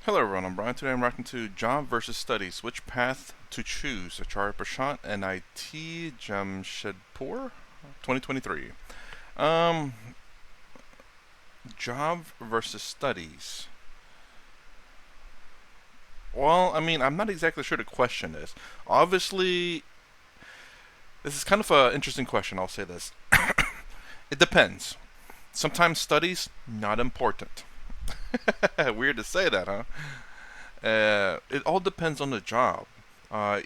Hello everyone, I'm Brian. Today I'm reacting to Job versus Studies. Which path to choose? Acharya Prashant and IT Jamshedpur, 2023. Um, Job versus Studies. Well, I mean, I'm not exactly sure the question is. Obviously, this is kind of an interesting question, I'll say this. It depends. Sometimes studies, not important. Weird to say that, huh? It all depends on the job.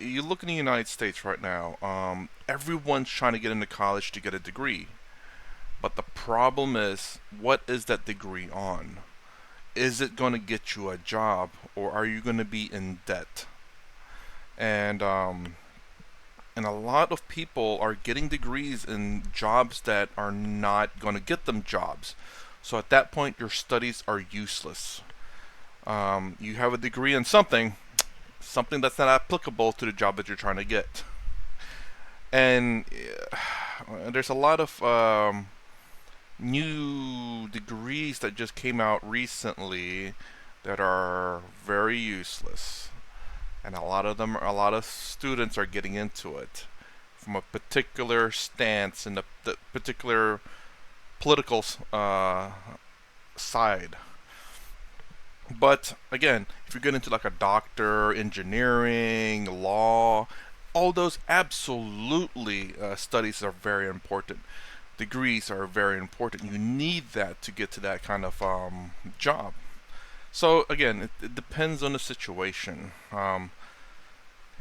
You look in the United States right now, everyone's trying to get into college to get a degree. But the problem is, what is that degree on? Is it going to get you a job, or are you going to be in debt? And and a lot of people are getting degrees in jobs that are not going to get them jobs. So at that point, your studies are useless. You have a degree in something that's not applicable to the job that you're trying to get. And there's a lot of new degrees that just came out recently that are very useless, and a lot of students are getting into it from a particular stance in the particular political side. But again, if you get into like a doctor, engineering, law, all those absolutely studies are very important. Degrees are very important. You need that to get to that kind of job. So again, it depends on the situation.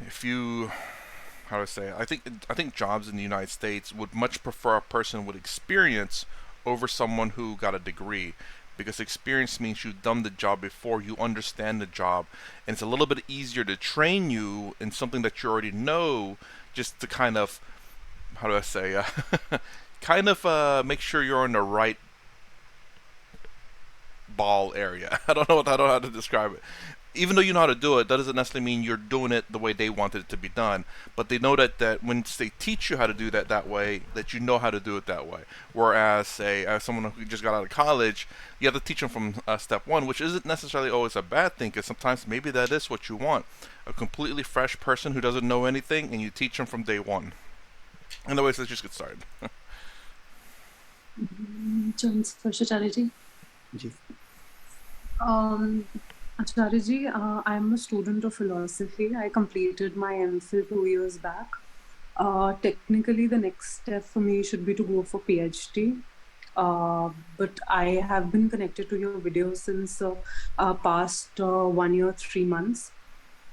If you, how do I say? I think jobs in the United States would much prefer a person with experience over someone who got a degree, because experience means you've done the job before, you understand the job, and it's a little bit easier to train you in something that you already know, just to kind of, how do I say, kind of make sure you're on the right ball area. I don't know how to describe it. Even though you know how to do it, that doesn't necessarily mean you're doing it the way they wanted it to be done. But they know that when they teach you how to do that way, that you know how to do it that way. Whereas, say, as someone who just got out of college, you have to teach them from step one, which isn't necessarily always a bad thing, because sometimes maybe that is what you want. A completely fresh person who doesn't know anything, and you teach them from day one. Anyways, let's just get started. Jones for Acharya. Ji Um, Acharya, I'm a student of philosophy. I completed my MPhil 2 years back. Technically, the next step for me should be to go for PhD. But I have been connected to your video since past 1 year, 3 months.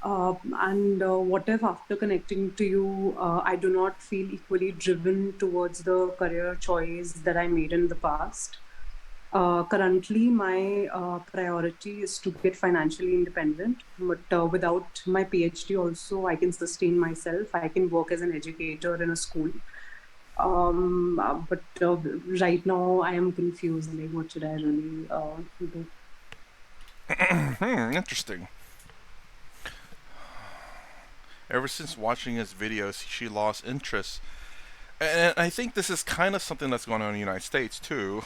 And what if after connecting to you, I do not feel equally driven towards the career choice that I made in the past? Currently, my priority is to get financially independent, but without my PhD, also, I can sustain myself. I can work as an educator in a school. But right now, I am confused. Like, what should I really do? Interesting. Ever since watching his videos, she lost interest. And I think this is kind of something that's going on in the United States too.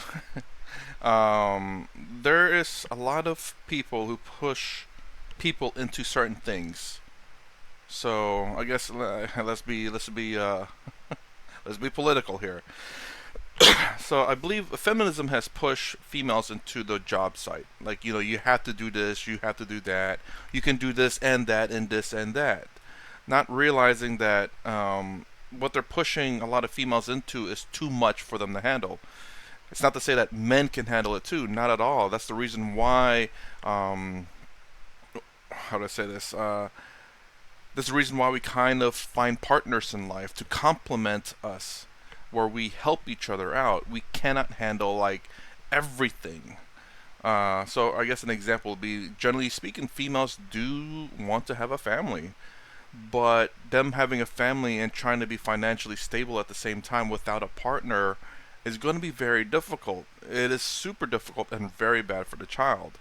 There is a lot of people who push people into certain things. So I guess let's be political here. So I believe feminism has pushed females into the job site. Like, you have to do this, you have to do that, you can do this and that and this and that. Not realizing that what they're pushing a lot of females into is too much for them to handle. It's not to say that men can handle it too, not at all. That's the reason why, how do I say this? There's a reason why we kind of find partners in life to complement us, where we help each other out. We cannot handle like everything. So I guess an example would be, generally speaking, females do want to have a family, but them having a family and trying to be financially stable at the same time without a partner is going to be very difficult. It is super difficult and very bad for the child.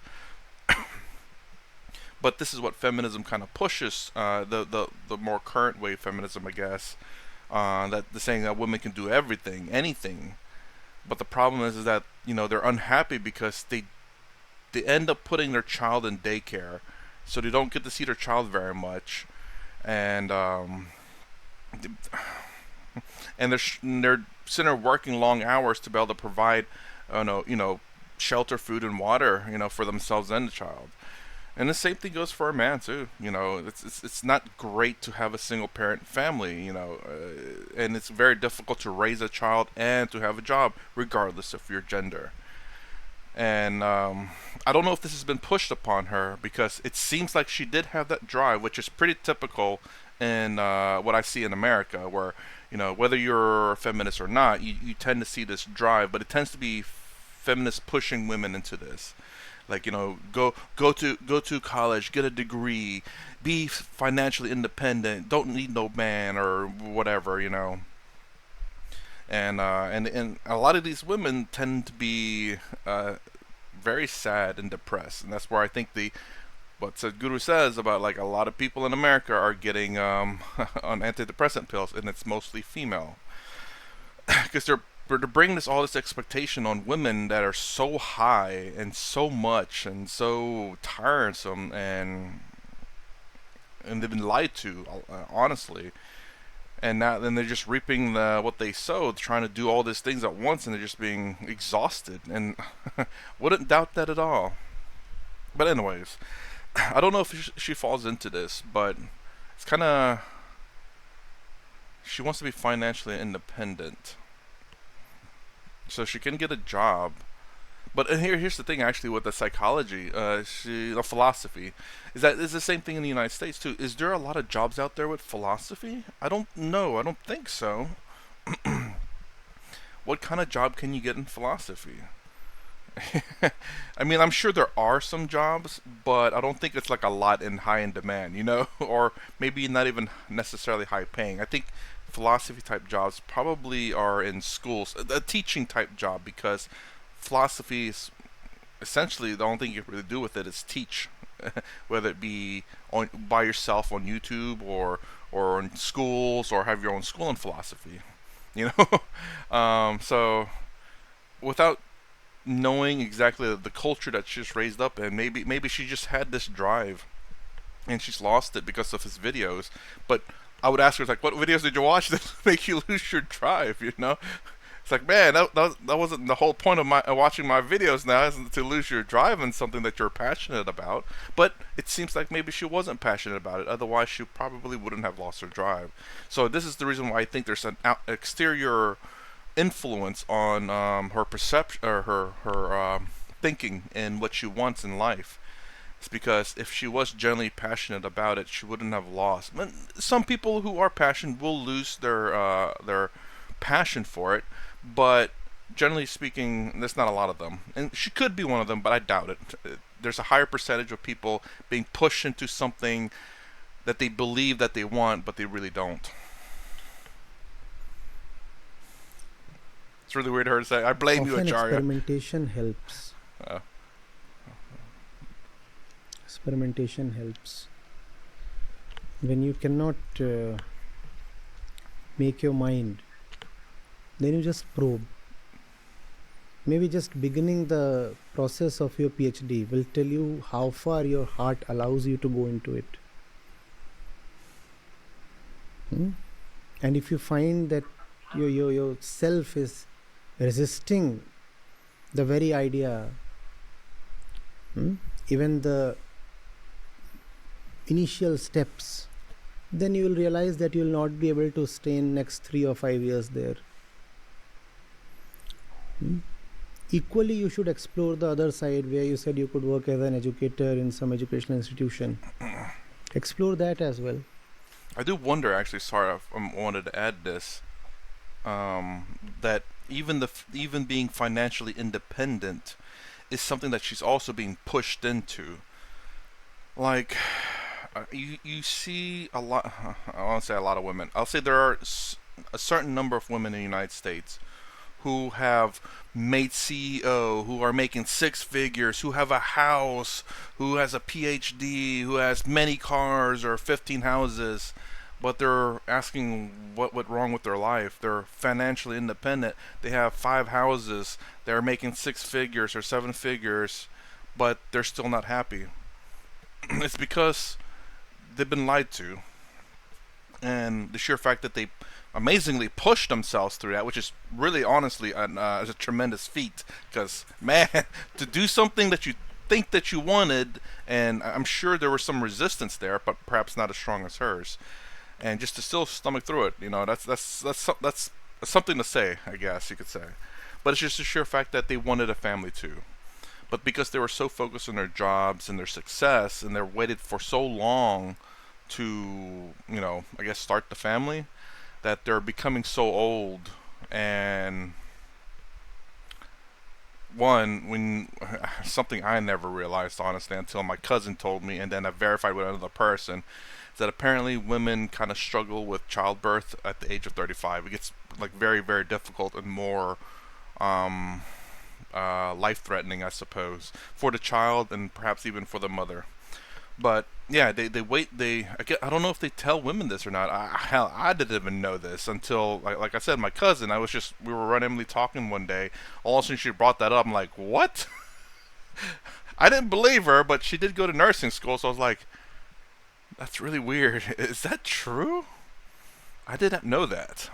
But this is what feminism kind of pushes, the more current way of feminism, I guess. That the saying that women can do everything, anything. But the problem is that they're unhappy because they end up putting their child in daycare, so they don't get to see their child very much, and they're sitting there working long hours to be able to provide, shelter, food, and water, for themselves and the child. And the same thing goes for a man too. It's not great to have a single parent family. And it's very difficult to raise a child and to have a job, regardless of your gender. And I don't know if this has been pushed upon her because it seems like she did have that drive, which is pretty typical in what I see in America, where whether you're a feminist or not, you tend to see this drive, but it tends to be feminists pushing women into this. Like go to college, get a degree, be financially independent, don't need no man or whatever. And a lot of these women tend to be very sad and depressed, and that's where I think the what Sadhguru says about like a lot of people in America are getting on antidepressant pills, and it's mostly female because they're bringing all this expectation on women that are so high and so much and so tiresome, and they've been lied to, honestly. And now then they're just reaping what they sowed, trying to do all these things at once, and they're just being exhausted. And wouldn't doubt that at all. But anyways, I don't know if she falls into this, but it's kind of she wants to be financially independent, so she can get a job. But here's the thing, actually, with the psychology, the philosophy, is the same thing in the United States too. Is there a lot of jobs out there with philosophy? I don't know. I don't think so. What kind of job can you get in philosophy? I mean, I'm sure there are some jobs, but I don't think it's like a lot in high in demand, or maybe not even necessarily high paying. I think philosophy type jobs probably are in schools, a teaching type job, because philosophy is essentially the only thing you can really do with it is teach, whether it be by yourself on YouTube or in schools, or have your own school in philosophy. You know, so without knowing exactly the culture that she's raised up in, maybe she just had this drive and she's lost it because of his videos. But I would ask her, like, what videos did you watch that make you lose your drive? It's like, man, that wasn't the whole point of my watching my videos. Now isn't to lose your drive in something that you're passionate about. But it seems like maybe she wasn't passionate about it. Otherwise, she probably wouldn't have lost her drive. So this is the reason why I think there's an exterior influence on her perception, or her thinking, and what she wants in life. It's because if she was genuinely passionate about it, she wouldn't have lost. But some people who are passionate will lose their passion for it, but generally speaking, there's not a lot of them. And she could be one of them, but I doubt it. There's a higher percentage of people being pushed into something that they believe that they want, but they really don't. It's really weird of her to say, I blame you, Often Acharya. experimentation helps. Uh, Experimentation helps. When you cannot make your mind, then you just probe. Maybe just beginning the process of your PhD will tell you how far your heart allows you to go into it. And if you find that your self is resisting the very idea, even the initial steps, then you will realize that you will not be able to stay in next 3 or 5 years there. Equally, you should explore the other side where you said you could work as an educator in some educational institution. Explore that as well. I do wonder, actually. Sorry, I wanted to add this. That even being financially independent is something that she's also being pushed into. Like, you see a lot. I won't say a lot of women. I'll say there are a certain number of women in the United States who have made CEO, who are making six figures, who have a house, who has a PhD, who has many cars or 15 houses, but they're asking what went wrong with their life. They're financially independent. They have 5 houses. They're making 6 figures or 7 figures, but they're still not happy. It's because they've been lied to, and the sheer fact that they amazingly pushed themselves through that, which is really honestly is a tremendous feat. Because man, to do something that you think that you wanted, and I'm sure there was some resistance there, but perhaps not as strong as hers, and just to still stomach through it, that's something to say, I guess you could say. But it's just the sheer fact that they wanted a family too. But because they were so focused on their jobs and their success, and they waited for so long to, I guess start the family, that they're becoming so old. And one, when something I never realized honestly until my cousin told me, and then I verified with another person, is that apparently women kind of struggle with childbirth at the age of 35. It gets like very, very difficult and more um, life threatening, I suppose, for the child and perhaps even for the mother. But yeah, they wait. I don't know if they tell women this or not. Hell, I didn't even know this until, like I said, my cousin. We were randomly talking one day. All of a sudden, she brought that up. I'm like, what? I didn't believe her, but she did go to nursing school, so I was like, that's really weird. Is that true? I didn't know that.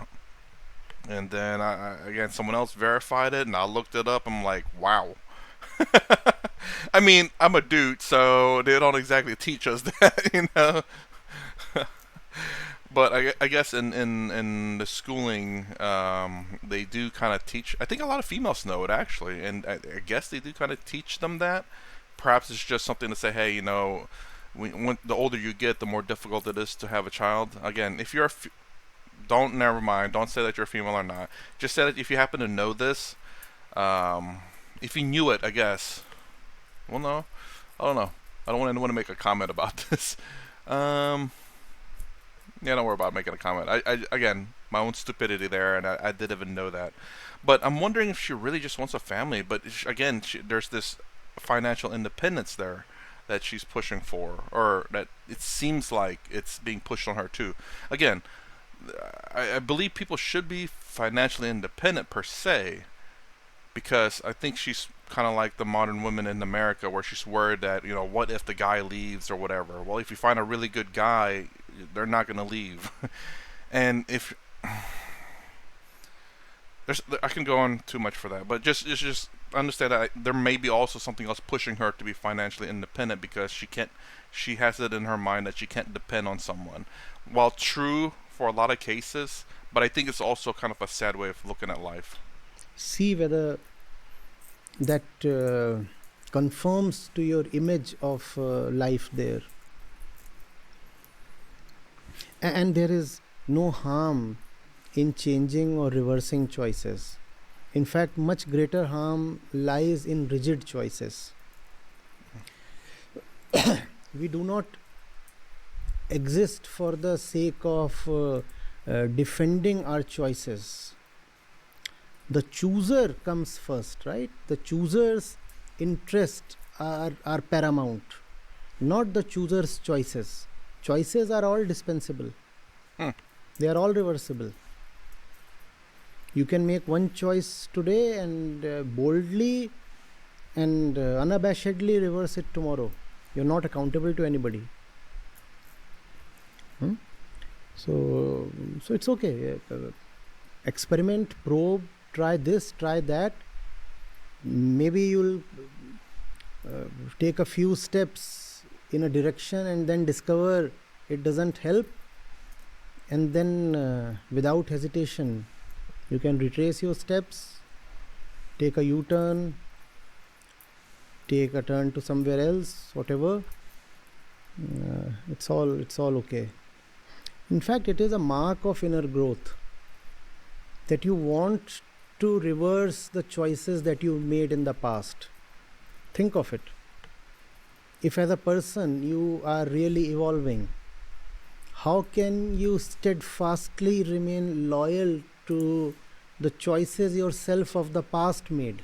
And then again, someone else verified it, and I looked it up. I'm like, wow. I mean, I'm a dude, so they don't exactly teach us that. But I guess in the schooling, they do kind of teach. I think a lot of females know it actually, and I guess they do kind of teach them that. Perhaps it's just something to say, hey, when the older you get, the more difficult it is to have a child. Again, if you're don't never mind, don't say that you're a female or not. Just say that if you happen to know this, if you knew it, I guess. Well, no, I don't know. I don't want anyone to make a comment about this. Yeah, don't worry about making a comment. Again, my own stupidity there, and I didn't even know that. But I'm wondering if she really just wants a family. But again, there's this financial independence there that she's pushing for, or that it seems like it's being pushed on her too. Again, I believe people should be financially independent per se, because I think she's kind of like the modern women in America, where she's worried that what if the guy leaves or whatever. Well, if you find a really good guy, they're not going to leave. And if I can go on too much for that, but just understand that there may be also something else pushing her to be financially independent, because she has it in her mind that she can't depend on someone. While true for a lot of cases, but I think it's also kind of a sad way of looking at life. See whether that conforms to your image of life there. And there is no harm in changing or reversing choices. In fact, much greater harm lies in rigid choices. We do not exist for the sake of defending our choices. The chooser comes first, right? The chooser's interests are paramount, not the chooser's choices. Choices are all dispensable. They are all reversible. You can make one choice today and boldly and unabashedly reverse it tomorrow. You're not accountable to anybody. So it's okay. Experiment, probe, try this, try that. Maybe you'll take a few steps in a direction and then discover it doesn't help, and then without hesitation you can retrace your steps, take a U-turn, take a turn to somewhere else, whatever. It's all okay. In fact, it is a mark of inner growth that you want to reverse the choices that you made in the past. Think of it. If as a person you are really evolving, how can you steadfastly remain loyal to the choices yourself of the past made?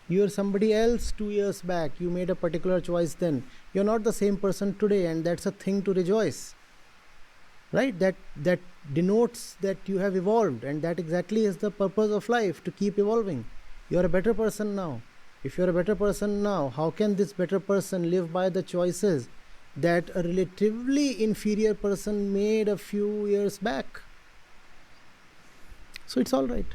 You are somebody else 2 years back. You made a particular choice then. You're not the same person today, and that's a thing to rejoice. Right? That denotes that you have evolved, and that exactly is the purpose of life, to keep evolving. You are a better person now. If you're a better person now, how can this better person live by the choices that a relatively inferior person made a few years back? So it's all right.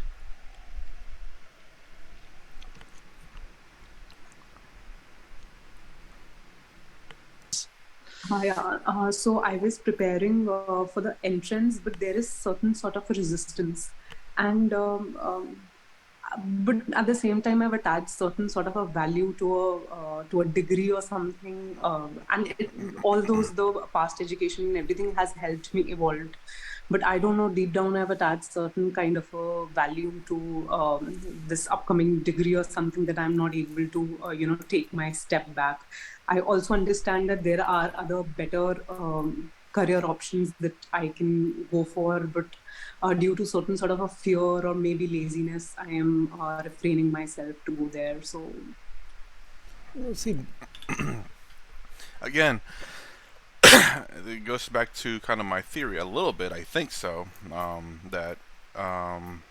Yeah, so I was preparing for the entrance, but there is certain sort of a resistance, and but at the same time, I've attached certain sort of a value to a degree or something, and all those the past education and everything has helped me evolve. But I don't know, deep down, I've attached certain kind of a value to this upcoming degree or something that I'm not able to, take my step back. I also understand that there are other better career options that I can go for, but due to certain sort of a fear or maybe laziness, I am refraining myself to go there. So See, Again, it goes back to kind of my theory a little bit. I think so. That um,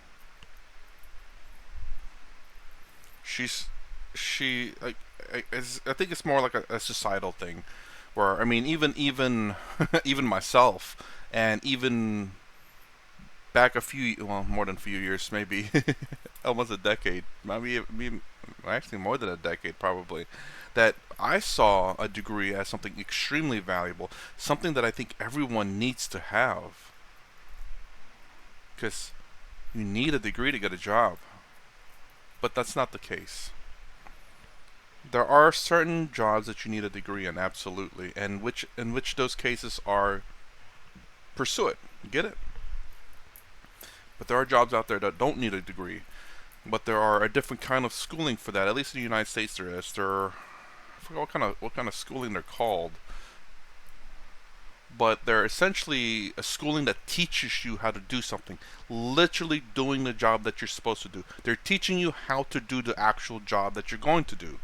she's she like I think it's more like a societal thing, where I mean even even myself, and even back a few, well, more than a few years, maybe almost a decade, maybe actually more than a decade probably, that I saw a degree as something extremely valuable, something that I think everyone needs to have, because you need a degree to get a job. But that's not the case. There are certain jobs that you need a degree in, absolutely, and which those cases are, pursue it, get it. But there are jobs out there that don't need a degree. But there are a different kind of schooling for that. At least in the United States, there is. I forget what kind of schooling they're called, but they're essentially a schooling that teaches you how to do something, literally doing the job that you're supposed to do. They're teaching you how to do the actual job that you're going to do.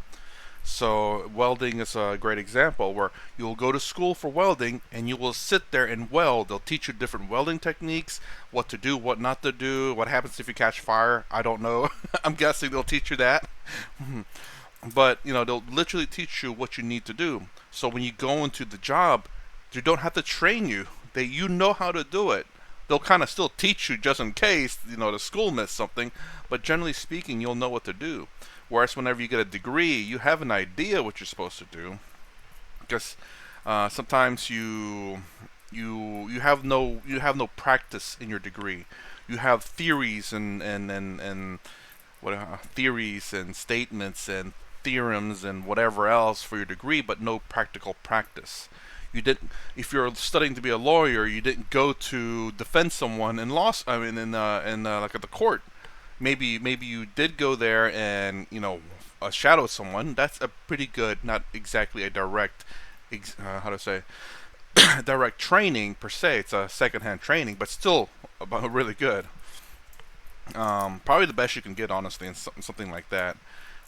So welding is a great example where you'll go to school for welding and you will sit there and weld. They'll teach you different welding techniques, what to do, what not to do, what happens if you catch fire. I don't know. I'm guessing they'll teach you that. But, they'll literally teach you what you need to do. So when you go into the job, they don't have to train you. You know how to do it. They'll kind of still teach you just in case, the school missed something, but generally speaking, you'll know what to do. Whereas whenever you get a degree, you have an idea what you're supposed to do, because sometimes you have no practice in your degree. You have theories and what theories and statements and theorems and whatever else for your degree, but no practical practice. You didn't. If you're studying to be a lawyer, you didn't go to defend someone in law. I mean, in like at the court. Maybe you did go there and shadow someone. That's a pretty good, not exactly a direct, how to say, direct training per se. It's a secondhand training, but still really good. Probably the best you can get, honestly, in something like that.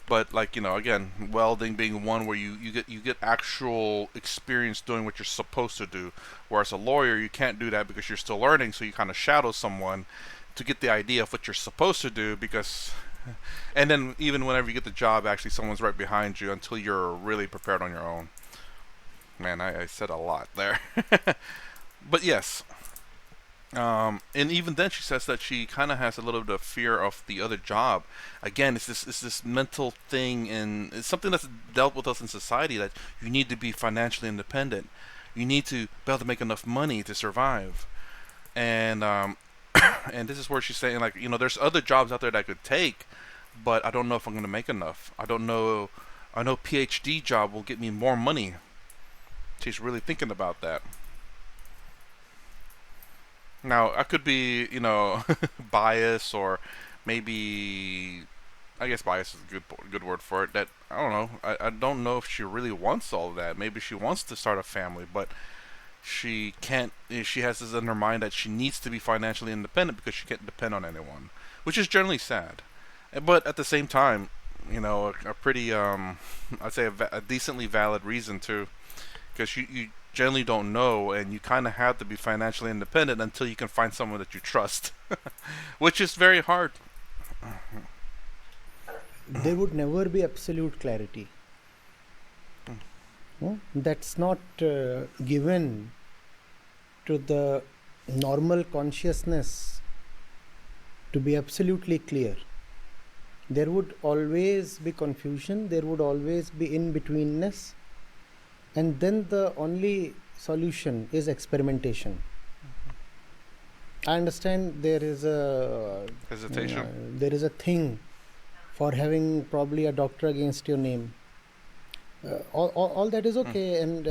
But like again, welding being one where you get actual experience doing what you're supposed to do. Whereas a lawyer, you can't do that because you're still learning. So you kind of shadow someone to get the idea of what you're supposed to do because. And then even whenever you get the job, actually someone's right behind you until you're really prepared on your own. Man, I said a lot there. But yes, and even then, she says that she kind of has a little bit of fear of the other job. Again, it's this mental thing, and it's something that's dealt with us in society that you need to be financially independent. You need to be able to make enough money to survive, and and this is where she's saying like there's other jobs out there that I could take, but I don't know if I'm going to make enough. I don't know. I know PhD job will get me more money. She's really thinking about that. Now, I could be, bias or maybe I guess bias is a good word for it. That I don't know. I don't know if she really wants all of that. Maybe she wants to start a family, but she can't. She has this in her mind that she needs to be financially independent because she can't depend on anyone, which is generally sad. But at the same time, a pretty I'd say a decently valid reason too, because you generally don't know, and you kind of have to be financially independent until you can find someone that you trust, which is very hard. there would never be absolute clarity. That's not given to the normal consciousness to be absolutely clear. There would always be confusion, there would always be in betweenness, and then the only solution is experimentation. I understand Hesitation. there is a thing for having probably a doctor against your name. All that is okay, and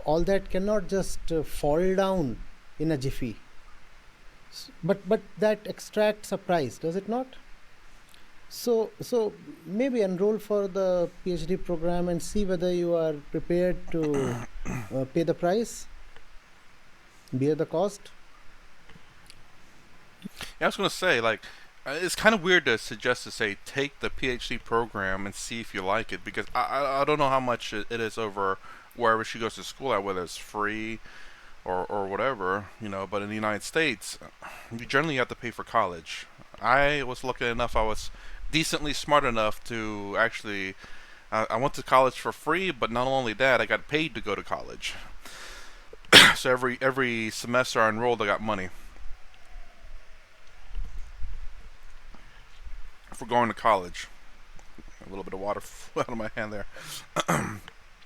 all that cannot just fall down in a jiffy. But that extracts a price, does it not? So maybe enroll for the PhD program and see whether you are prepared to pay the price, bear the cost. Yeah, I was gonna say, like, it's kind of weird to suggest to say take the PhD program and see if you like it, because I don't know how much it is over wherever she goes to school at, whether it's free or whatever, you know. But in the United States, you generally have to pay for college. I was lucky enough; I was decently smart enough to actually. I went to college for free, but not only that, I got paid to go to college. So every semester I enrolled, I got money for going to college. A little bit of water flew out of my hand there.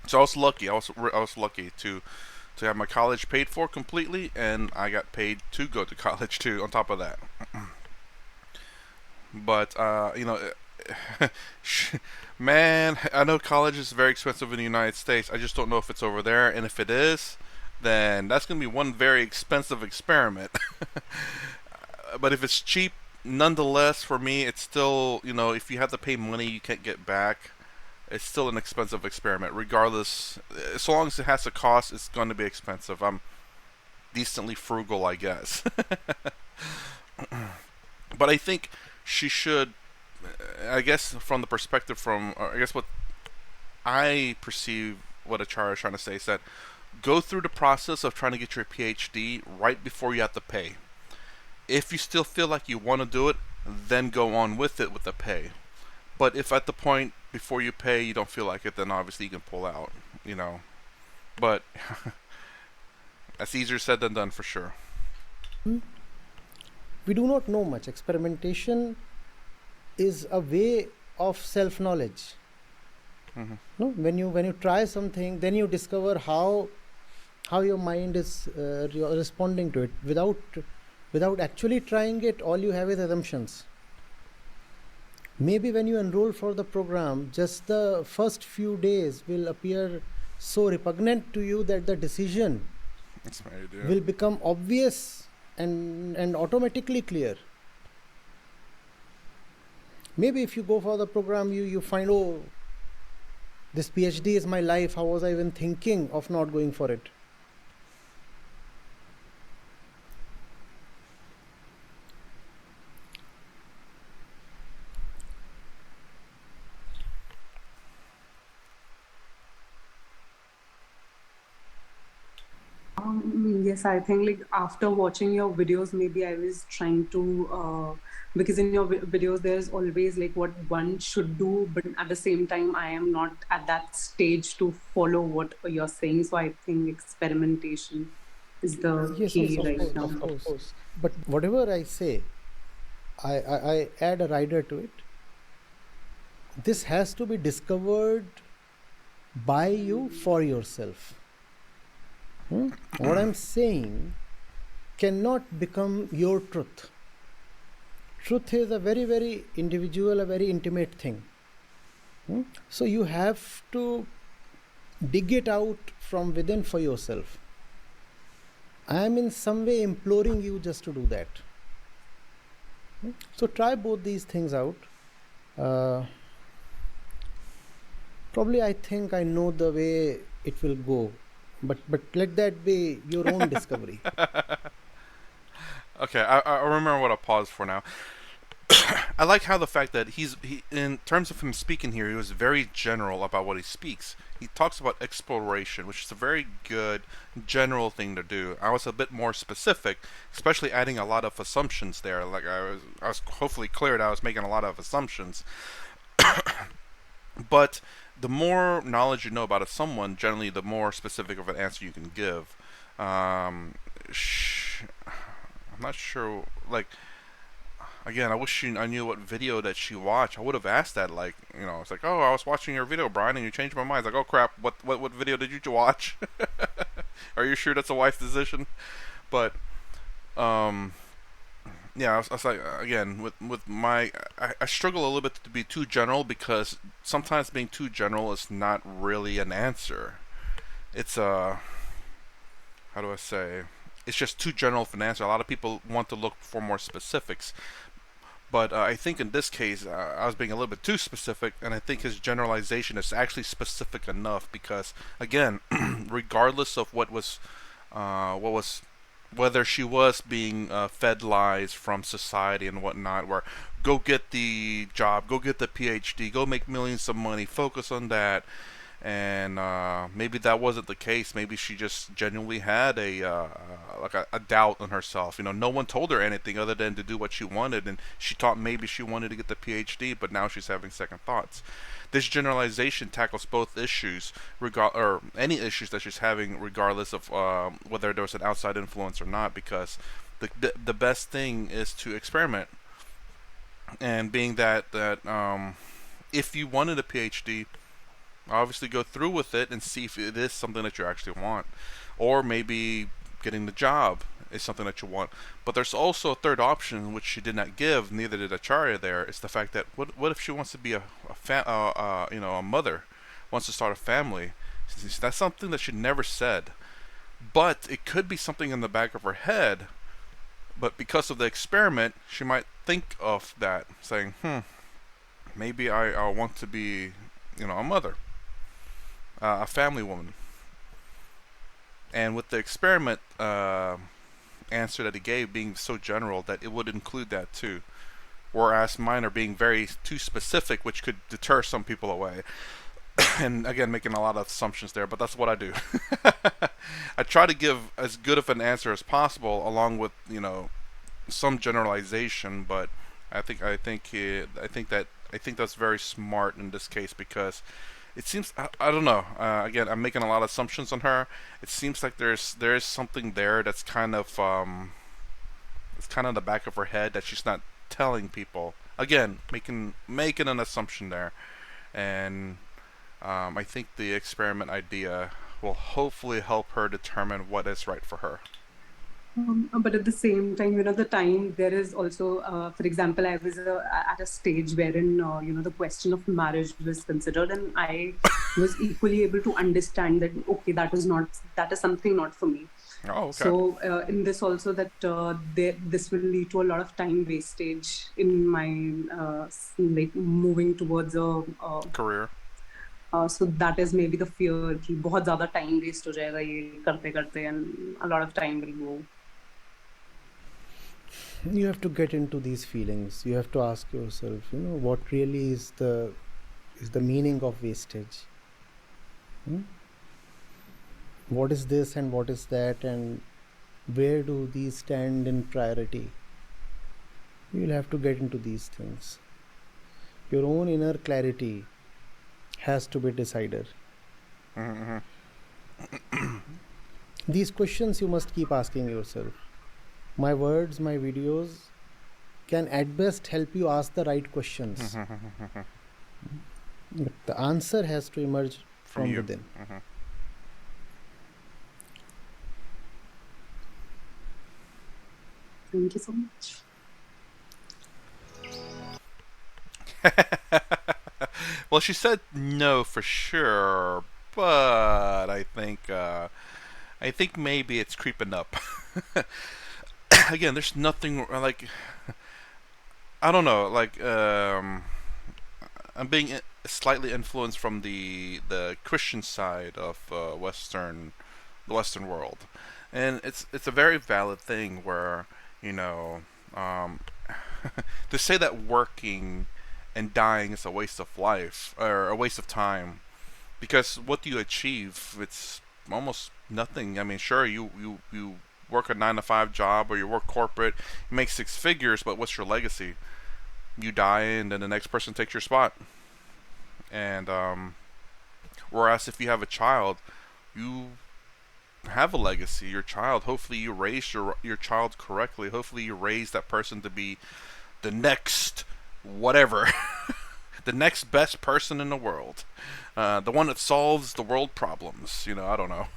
So I was lucky. I was lucky to have my college paid for completely, and I got paid to go to college too. On top of that, but man, I know college is very expensive in the United States. I just don't know if it's over there, and if it is, then that's gonna be one very expensive experiment. But if it's cheap, nonetheless, for me, it's still, if you have to pay money you can't get back, it's still an expensive experiment. Regardless, as long as it has a cost, it's going to be expensive. I'm decently frugal, I guess. But I think she should, I guess, from the perspective from, I guess what I perceive what Acharya is trying to say is that go through the process of trying to get your PhD right before you have to pay. If you still feel like you want to do it, then go on with it with the pay. But if at the point before you pay you don't feel like it, then obviously you can pull out, you know. But that's easier said than done for sure. We do not know much. Experimentation is a way of self-knowledge. Hmm. No, when you try something, then you discover how your mind is responding to it. Without actually trying it, all you have is assumptions. Maybe when you enroll for the program, just the first few days will appear so repugnant to you that the decision That's my idea. will become obvious and automatically clear. Maybe if you go for the program, you find, oh, this PhD is my life. How was I even thinking of not going for it? Yes, I think like after watching your videos, maybe I was trying to, because in your videos, there's always like what one should do, but at the same time, I am not at that stage to follow what you're saying. So I think experimentation is the Yes, key right now. of course. But whatever I say, I add a rider to it. This has to be discovered by you for yourself. What I'm saying cannot become your truth. Truth is a very, very individual, a very intimate thing. So you have to dig it out from within for yourself. I am in some way imploring you just to do that. So try both these things out. Probably I think I know the way it will go, but let that be your own discovery. Okay, I remember what I'll pause for now. I like how the fact that he in terms of him speaking here, he was very general about what he speaks. He talks about exploration, which is a very good general thing to do. I was a bit more specific, especially adding a lot of assumptions there. Like I was hopefully clear that I was making a lot of assumptions. But the more knowledge you know about someone, generally, the more specific of an answer you can give. Um, I'm not sure. Like, again, I wish I knew what video that she watched. I would have asked that. Like, it's like, oh, I was watching your video, Brian, and you changed my mind. It's like, oh crap, what video did you watch? Are you sure that's a wife's decision? But um, yeah, I was like, again, with my, I struggle a little bit to be too general, because sometimes being too general is not really an answer. It's how do I say? It's just too general of an answer. A lot of people want to look for more specifics, but I think in this case, I was being a little bit too specific, and I think his generalization is actually specific enough because, again, regardless of what was, whether she was being fed lies from society and whatnot, where go get the job, go get the PhD, go make millions of money, focus on that, and maybe that wasn't the case. Maybe she just genuinely had a doubt on herself. No one told her anything other than to do what she wanted, and she thought maybe she wanted to get the PhD, but now she's having second thoughts. This generalization tackles both issues, or any issues that she's having, regardless of whether there was an outside influence or not, because the best thing is to experiment. And being that if you wanted a PhD, obviously go through with it and see if it is something that you actually want, or maybe getting the job is something that you want. But there's also a third option which she did not give, neither did Acharya. There is the fact that what if she wants to be a mother, wants to start a family. That's something that she never said, but it could be something in the back of her head. But because of the experiment, she might think of that, saying, maybe I want to be, a mother, a family woman. And with the experiment answer that he gave being so general, that it would include that too. Whereas mine are being very too specific, which could deter some people away. And again, making a lot of assumptions there, but that's what I do. I try to give as good of an answer as possible, along with some generalization. But I think that's very smart in this case, because it seems, I don't know. Again, I'm making a lot of assumptions on her. It seems like there is something there that's kind of it's kind of in the back of her head that she's not telling people. Again, making an assumption there, and I think the experiment idea will hopefully help her determine what is right for her. But at the same time, the time there is also, for example, I was at a stage wherein, the question of marriage was considered, and I was equally able to understand that, okay, that is something not for me. Oh, okay. So in this also, that this will lead to a lot of time wastage in my like moving towards Career. so that is maybe the fear कि बहुत ज़्यादा time waste हो जाएगा ये करते करते, and a lot of time will go. You have to get into these feelings. You have to ask yourself, what really is the meaning of wastage? What is this and what is that, and where do these stand in priority? You'll have to get into these things. Your own inner clarity has to be decided. Mm-hmm. These questions you must keep asking yourself. My words, my videos can at best help you ask the right questions. But the answer has to emerge from within. Thank you so much. Well, she said no for sure, but I think maybe it's creeping up. Again, there's nothing like, I don't know, like I'm being slightly influenced from the Christian side of the Western world, and it's a very valid thing where to say that working and dying is a waste of life or a waste of time, because what do you achieve? It's almost nothing. I mean, sure, you work a 9 to 5 job, or you work corporate, you make 6 figures, but what's your legacy? You die, and then the next person takes your spot. And whereas if you have a child, you have a legacy. Your child, hopefully, you raised your child correctly. Hopefully, you raised that person to be the next whatever, the next best person in the world, the one that solves the world problems. I don't know.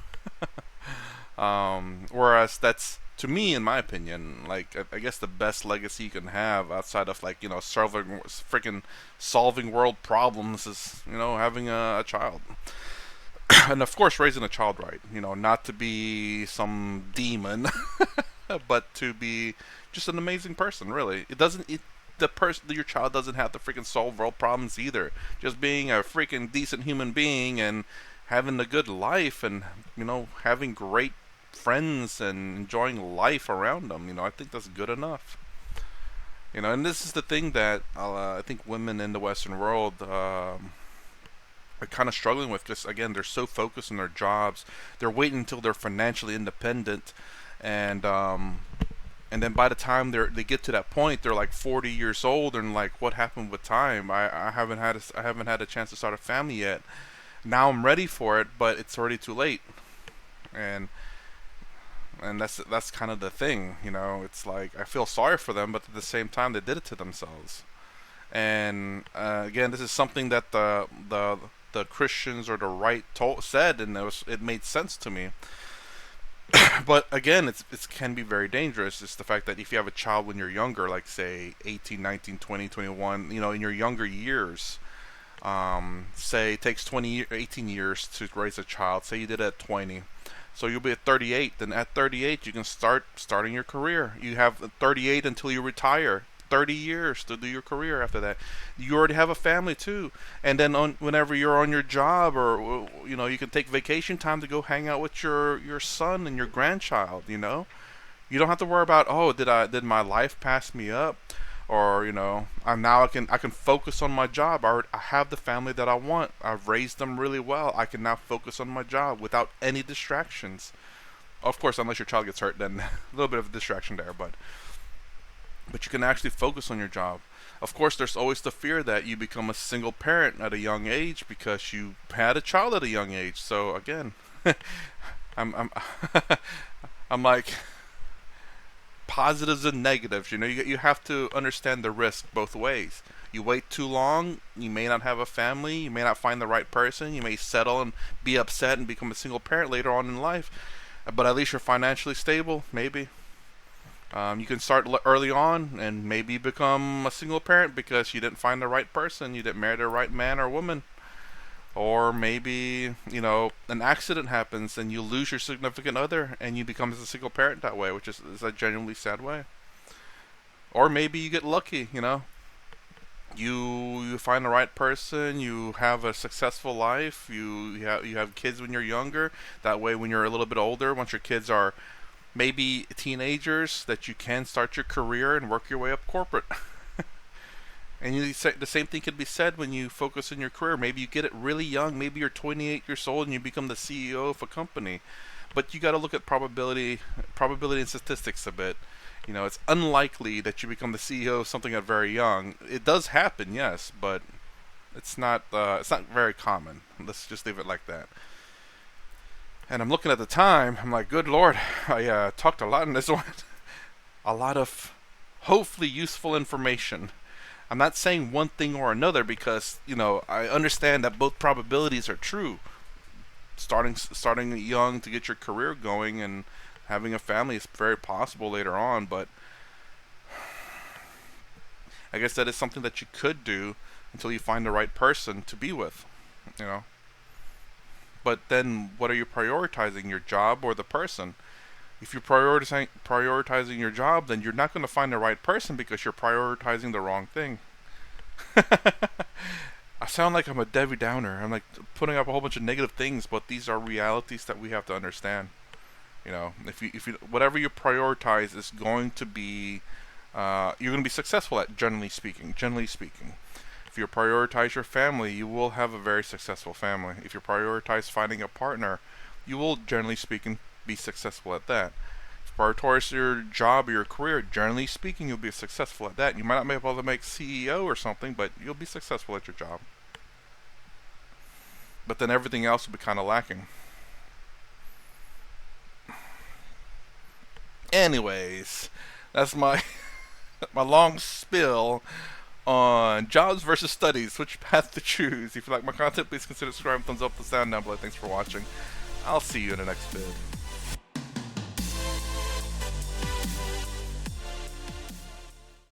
Whereas that's to me, in my opinion, like I guess the best legacy you can have outside of like solving freaking solving world problems is having a child. And of course raising a child right, not to be some demon, but to be just an amazing person. Really, it doesn't. The person, your child doesn't have to freaking solve world problems either. Just being a freaking decent human being and having a good life and having great friends and enjoying life around them. I think that's good enough. And this is the thing that I think women in the Western world are kind of struggling with. Just again, they're so focused on their jobs, they're waiting until they're financially independent, and and then by the time they get to that point, they're like 40 years old, and like, what happened with time? I haven't had a chance to start a family yet. Now I'm ready for it, but it's already too late, and that's kind of the thing. It's like I feel sorry for them, but at the same time, they did it to themselves. And again, this is something that the Christians or the right said, and it made sense to me. But again, it can be very dangerous. It's the fact that if you have a child when you're younger, like say 18, 19, 20, 21, in your younger years, say it takes 18 years to raise a child. Say you did it at 20. So you'll be at 38. Then at 38, you can starting your career. You have 38 until you retire. 30 years to do your career after that. You already have a family too. And then whenever you're on your job, or you can take vacation time to go hang out with your son and your grandchild. You don't have to worry about, oh, did my life pass me up, or I can focus on my job. I have the family that I want. I've raised them really well. I can now focus on my job without any distractions. Of course, unless your child gets hurt, then a little bit of a distraction there, but you can actually focus on your job. Of course, there's always the fear that you become a single parent at a young age because you had a child at a young age. So again, I'm I'm like positives and negatives. You have to understand the risk both ways. You wait too long, you may not have a family, you may not find the right person, you may settle and be upset and become a single parent later on in life. But at least you're financially stable, maybe. You can start early on and maybe become a single parent because you didn't find the right person, you didn't marry the right man or woman. Or maybe, an accident happens and you lose your significant other and you become a single parent that way, which is a genuinely sad way. Or maybe you get lucky, you find the right person, you have a successful life, you have kids when you're younger. That way, when you're a little bit older, once your kids are maybe teenagers, that you can start your career and work your way up corporate. And the same thing could be said when you focus on your career. Maybe you get it really young. Maybe you're 28 years old and you become the CEO of a company. But you got to look at probability and statistics a bit. It's unlikely that you become the CEO of something at very young. It does happen, yes, but it's not very common. Let's just leave it like that. And I'm looking at the time. I'm like, good lord, I talked a lot in this one. A lot of hopefully useful information. I'm not saying one thing or another because I understand that both probabilities are true. Starting young to get your career going and having a family is very possible later on, but I guess that is something that you could do until you find the right person to be with, you know. But then, what are you prioritizing, your job or the person? If you're prioritizing your job, then you're not going to find the right person because you're prioritizing the wrong thing. I sound like I'm a Debbie Downer. I'm like putting up a whole bunch of negative things, but these are realities that we have to understand. If you whatever you prioritize is going to be, you're going to be successful at. Generally speaking, if you prioritize your family, you will have a very successful family. If you prioritize finding a partner, you will, generally speaking, be successful at that. If you prioritize your job or your career, generally speaking, you'll be successful at that. You might not be able to make CEO or something, but you'll be successful at your job. but then everything else would be kind of lacking. Anyways, that's my my long spill on jobs versus studies, which path to choose. If you like my content, please consider subscribing, thumbs up, the sound down below. Thanks for watching. I'll see you in the next vid.